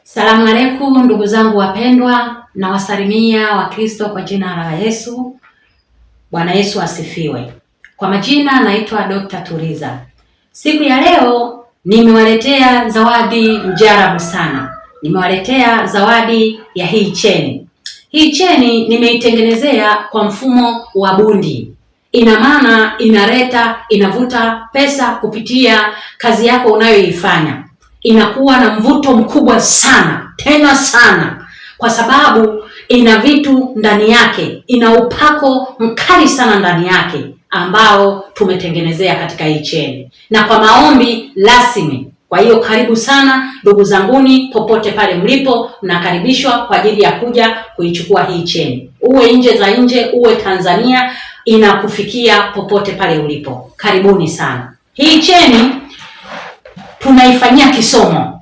Salamu alaikum ndugu zangu wapendwa, na wasalimia Wakristo kwa jina la Yesu. Bwana Yesu asifiwe. Kwa majina naitwa Dr. Tuliza. Siku ya leo nimewaletea zawadi mjarabu sana. Nimewaletea zawadi ya hii cheni. Hii cheni nimeitengenezea kwa mfumo wa bundi. Ina maana inavuta pesa kupitia kazi yako unayoifanya. Inakuwa na mvuto mkubwa sana, tena sana, kwa sababu ina vitu ndani yake, ina upako mkali sana ndani yake ambao tumetengenezea katika hii cheni, na kwa maombi rasmi. Kwa hiyo karibu sana ndugu zanguni, popote pale mlipo, mnakaribishwa kwa ajili ya kuja kuichukua hii cheni. Uwe nje za nje, uwe Tanzania, inakufikia popote pale ulipo. Karibuni sana. Hii cheni tunaifanyia kisomo.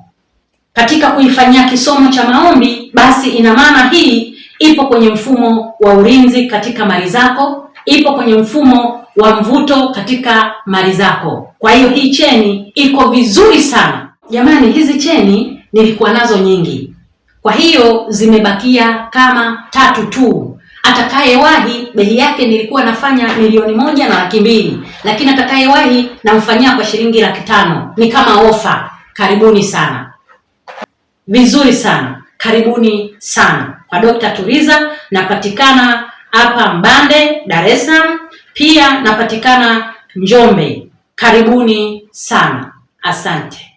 Katika kuifanyia kisomo cha maombi, basi ina maana hii ipo kwenye mfumo wa ulinzi katika mali zako, ipo kwenye mfumo wa mvuto katika mali zako. Kwa hiyo hii cheni iko vizuri sana. Jamani, hizi cheni nilikuwa nazo nyingi, kwa hiyo zimebakia kama 3 tu. Atakayewahi, bei yake nilikuwa nafanya 1,200,000, lakini atakayewahi namfanyia kwa shilingi 500,000. Ni kama ofa. Karibuni sana, vizuri sana, karibuni sana kwa Dr. Tuliza. Napatikana hapa Mbande, Dar es Salaam, pia napatikana Njombe. Karibuni sana, asante.